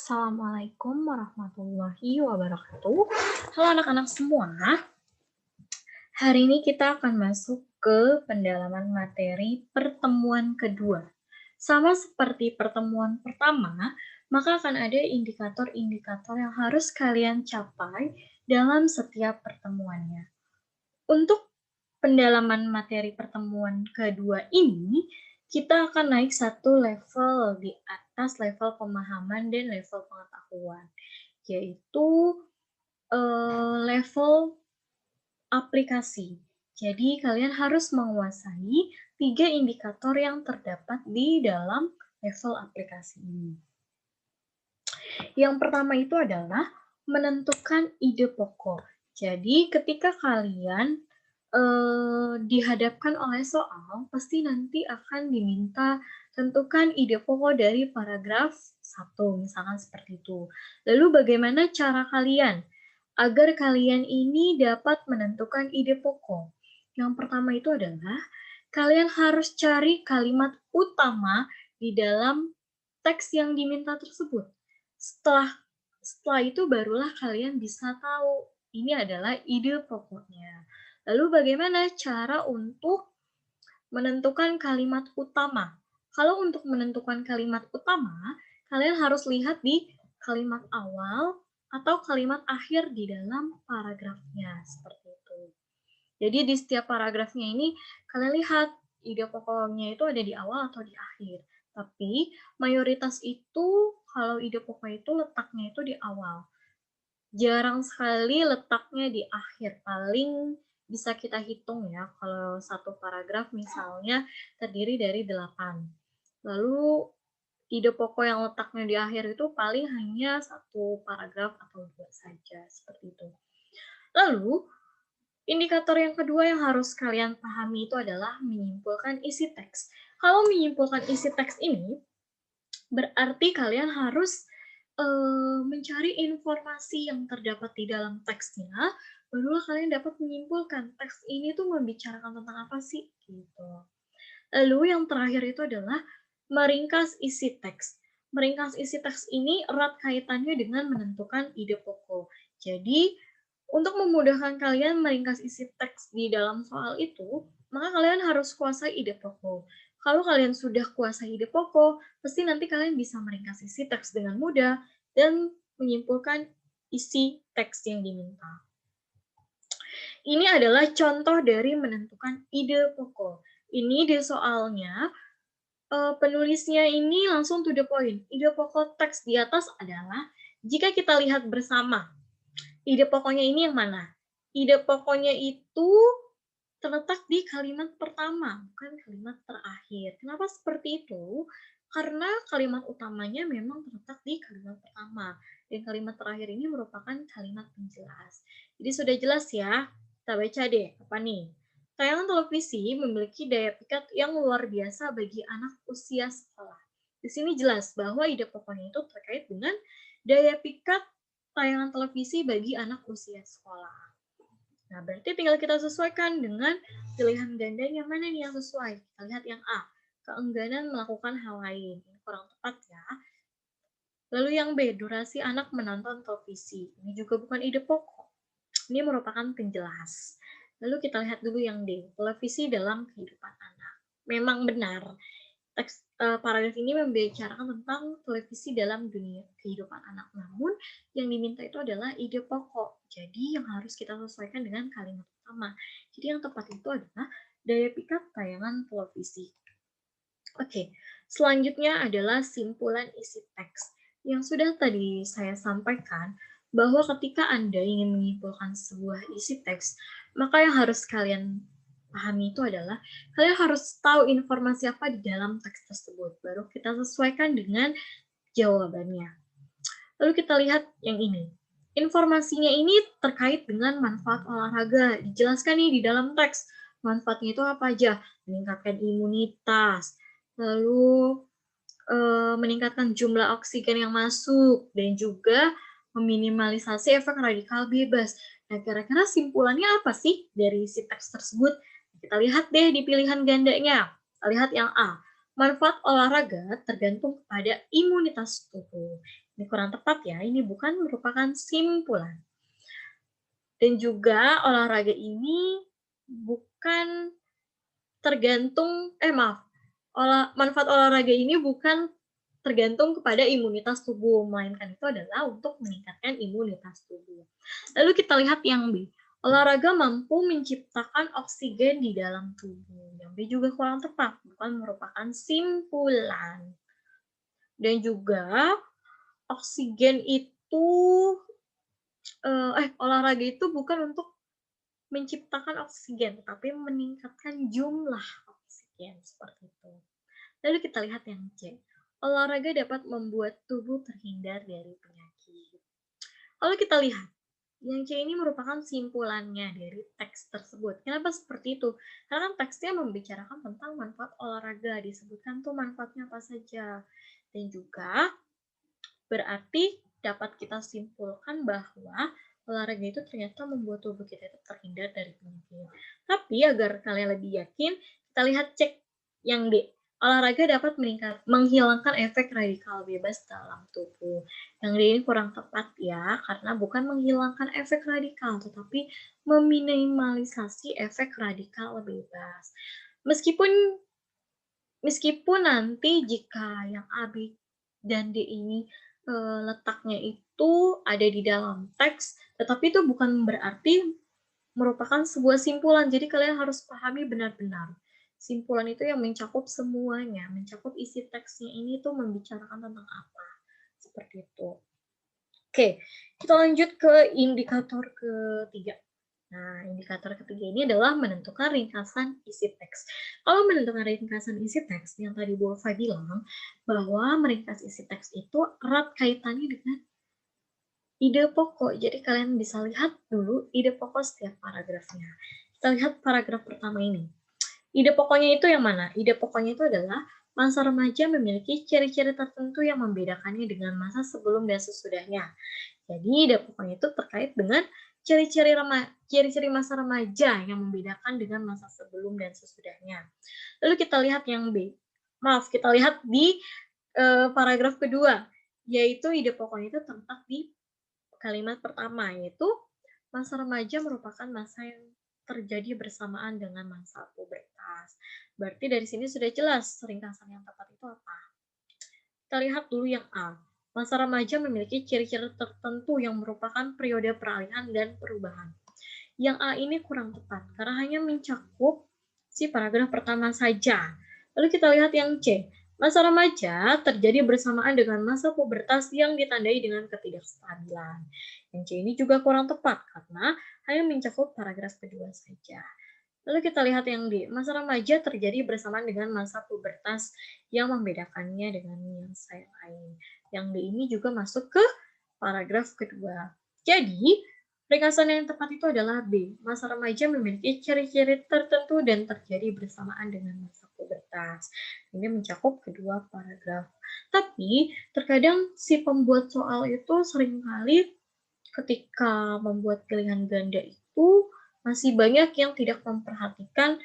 Assalamualaikum warahmatullahi wabarakatuh. Halo anak-anak semua. Hari ini kita akan masuk ke pendalaman materi pertemuan kedua. Sama seperti pertemuan pertama, maka akan ada indikator-indikator yang harus kalian capai dalam setiap pertemuannya. Untuk pendalaman materi pertemuan kedua ini, kita akan naik satu level di atas level pemahaman dan level pengetahuan, yaitu level aplikasi. Jadi kalian harus menguasai 3 indikator yang terdapat di dalam level aplikasi ini. Yang pertama itu adalah menentukan ide pokok. Jadi ketika kalian dihadapkan oleh soal, pasti nanti akan diminta tentukan ide pokok dari paragraf 1, misalkan seperti itu. Lalu bagaimana cara kalian agar kalian ini dapat menentukan ide pokok? Yang pertama itu adalah kalian harus cari kalimat utama di dalam teks yang diminta tersebut. Setelah itu barulah kalian bisa tahu ini adalah ide pokoknya. Lalu bagaimana cara untuk menentukan kalimat utama? Kalau untuk menentukan kalimat utama, kalian harus lihat di kalimat awal atau kalimat akhir di dalam paragrafnya, seperti itu. Jadi di setiap paragrafnya ini, kalian lihat ide pokoknya itu ada di awal atau di akhir. Tapi mayoritas itu, kalau ide pokok itu letaknya itu di awal. Jarang sekali letaknya di akhir, paling bisa kita hitung ya, kalau satu paragraf misalnya terdiri dari 8. Lalu ide pokok yang letaknya di akhir itu paling hanya satu paragraf atau 2 saja, seperti itu. Lalu, indikator yang kedua yang harus kalian pahami itu adalah menyimpulkan isi teks. Kalau menyimpulkan isi teks ini, berarti kalian harus mencari informasi yang terdapat di dalam teksnya, barulah kalian dapat menyimpulkan teks ini tuh membicarakan tentang apa sih, gitu. Lalu yang terakhir itu adalah meringkas isi teks. Meringkas isi teks ini erat kaitannya dengan menentukan ide pokok. Jadi, untuk memudahkan kalian meringkas isi teks di dalam soal itu, maka kalian harus kuasai ide pokok. Kalau kalian sudah kuasai ide pokok, pasti nanti kalian bisa meringkas isi teks dengan mudah dan menyimpulkan isi teks yang diminta. Ini adalah contoh dari menentukan ide pokok. Ini di soalnya, penulisnya ini langsung to the point. Ide pokok teks di atas adalah, jika kita lihat bersama, ide pokoknya ini yang mana? Ide pokoknya itu terletak di kalimat pertama, bukan kalimat terakhir. Kenapa seperti itu? Karena kalimat utamanya memang terletak di kalimat pertama. Dan kalimat terakhir ini merupakan kalimat penjelas. Jadi sudah jelas ya? Kita baca deh, apa nih? Tayangan televisi memiliki daya pikat yang luar biasa bagi anak usia sekolah. Di sini jelas bahwa ide pokoknya itu terkait dengan daya pikat tayangan televisi bagi anak usia sekolah. Nah, berarti tinggal kita sesuaikan dengan pilihan ganda yang mana nih yang sesuai. Kita lihat yang A, keengganan melakukan hal lain. Ini kurang tepat ya. Lalu yang B, durasi anak menonton televisi. Ini juga bukan ide pokok. Ini merupakan penjelas. Lalu kita lihat dulu yang D, televisi dalam kehidupan anak. Memang benar, teks paragraf ini membicarakan tentang televisi dalam dunia kehidupan anak. Namun yang diminta itu adalah ide pokok. Jadi yang harus kita sesuaikan dengan kalimat utama. Jadi yang tepat itu adalah daya pikat tayangan televisi. Oke, selanjutnya adalah simpulan isi teks. Yang sudah tadi saya sampaikan, bahwa ketika Anda ingin menyimpulkan sebuah isi teks, maka yang harus kalian pahami itu adalah kalian harus tahu informasi apa di dalam teks tersebut. Baru kita sesuaikan dengan jawabannya. Lalu kita lihat yang ini. Informasinya ini terkait dengan manfaat olahraga. Dijelaskan nih di dalam teks. Manfaatnya itu apa aja? Meningkatkan imunitas, lalu meningkatkan jumlah oksigen yang masuk, dan juga meminimalisasi efek radikal bebas. Nah, kira-kira simpulannya apa sih dari isi teks tersebut? Kita lihat deh di pilihan gandanya. Kita lihat yang A. Manfaat olahraga tergantung kepada imunitas tubuh. Ini kurang tepat ya, ini bukan merupakan simpulan. Dan juga olahraga ini bukan tergantung, manfaat olahraga ini bukan tergantung kepada imunitas tubuh, melainkan itu adalah untuk meningkatkan imunitas tubuh. Lalu kita lihat yang B. Olahraga mampu menciptakan oksigen di dalam tubuh. Yang B juga kurang tepat, bukan merupakan simpulan. Dan juga oksigen itu, olahraga itu bukan untuk menciptakan oksigen, tetapi meningkatkan jumlah oksigen, seperti itu. Lalu kita lihat yang C. Olahraga dapat membuat tubuh terhindar dari penyakit. Lalu kita lihat, yang C ini merupakan simpulannya dari teks tersebut. Kenapa seperti itu? Karena kan teksnya membicarakan tentang manfaat olahraga, disebutkan tuh manfaatnya apa saja. Dan juga berarti dapat kita simpulkan bahwa olahraga itu ternyata membuat tubuh kita itu terhindar dari penyakit. Tapi agar kalian lebih yakin, kita lihat cek yang D. Olahraga dapat menghilangkan efek radikal bebas dalam tubuh. Yang D ini kurang tepat ya, karena bukan menghilangkan efek radikal, tetapi meminimalisasi efek radikal bebas. Meskipun nanti jika yang A, B, dan D ini letaknya itu ada di dalam teks, tetapi itu bukan berarti merupakan sebuah simpulan. Jadi kalian harus pahami benar-benar. Simpulan itu yang mencakup semuanya, mencakup isi teksnya ini tuh membicarakan tentang apa. Seperti itu. Oke, kita lanjut ke indikator ketiga. Nah, indikator ketiga ini adalah menentukan ringkasan isi teks. Kalau menentukan ringkasan isi teks, yang tadi Bu Ulfa bilang, bahwa meringkas isi teks itu erat kaitannya dengan ide pokok. Jadi kalian bisa lihat dulu ide pokok setiap paragrafnya. Kita lihat paragraf pertama ini. Ide pokoknya itu yang mana? Ide pokoknya itu adalah masa remaja memiliki ciri-ciri tertentu yang membedakannya dengan masa sebelum dan sesudahnya. Jadi ide pokoknya itu terkait dengan ciri-ciri masa remaja yang membedakan dengan masa sebelum dan sesudahnya. Lalu kita lihat yang B. Kita lihat di paragraf kedua, yaitu ide pokoknya itu terletak di kalimat pertama, yaitu masa remaja merupakan masa yang terjadi bersamaan dengan masa pubertas. Berarti dari sini sudah jelas ringkasan yang tepat itu apa. Kita lihat dulu yang A. Masa remaja memiliki ciri-ciri tertentu yang merupakan periode peralihan dan perubahan. Yang A ini kurang tepat karena hanya mencakup si paragraf pertama saja. Lalu kita lihat yang C. Masa remaja terjadi bersamaan dengan masa pubertas yang ditandai dengan ketidakstabilan. Yang C ini juga kurang tepat karena hanya mencakup paragraf kedua saja. Lalu kita lihat yang D. Masa remaja terjadi bersamaan dengan masa pubertas yang membedakannya dengan yang lain. Yang D ini juga masuk ke paragraf kedua. Jadi, ringkasan yang tepat itu adalah B. Masa remaja memiliki ciri-ciri tertentu dan terjadi bersamaan dengan masa pubertas. Ini mencakup kedua paragraf. Tapi, terkadang si pembuat soal itu seringkali ketika membuat pilihan ganda itu masih banyak yang tidak memperhatikan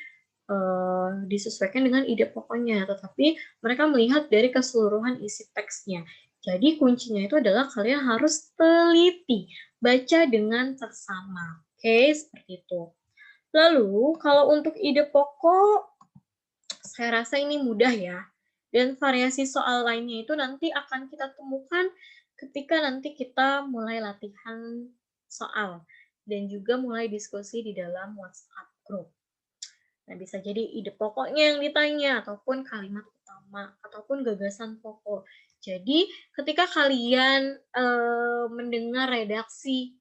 disesuaikan dengan ide pokoknya, tetapi mereka melihat dari keseluruhan isi teksnya. Jadi kuncinya itu adalah kalian harus teliti, baca dengan seksama. Oke, seperti itu. Lalu, kalau untuk ide pokok, saya rasa ini mudah ya. Dan variasi soal lainnya itu nanti akan kita temukan ketika nanti kita mulai latihan soal dan juga mulai diskusi di dalam WhatsApp group. Nah, bisa jadi ide pokoknya yang ditanya, ataupun kalimat utama, ataupun gagasan pokok. Jadi, ketika kalian mendengar redaksi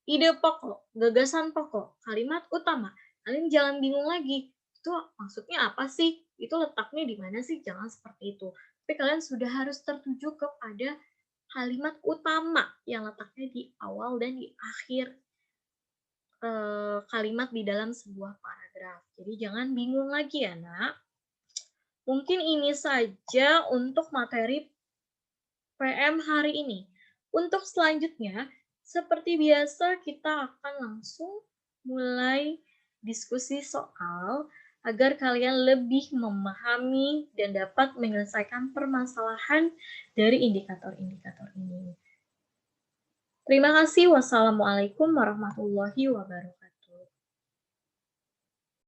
ide pokok, gagasan pokok, kalimat utama, kalian jangan bingung lagi. Itu maksudnya apa sih? Itu letaknya di mana sih? Jangan seperti itu. Tapi kalian sudah harus tertuju kepada kalimat utama yang letaknya di awal dan di akhir kalimat di dalam sebuah paragraf. Jadi jangan bingung lagi ya, Nak. Mungkin ini saja untuk materi PM hari ini. Untuk selanjutnya, seperti biasa kita akan langsung mulai diskusi soal agar kalian lebih memahami dan dapat menyelesaikan permasalahan dari indikator-indikator ini. Terima kasih. Wassalamualaikum warahmatullahi wabarakatuh.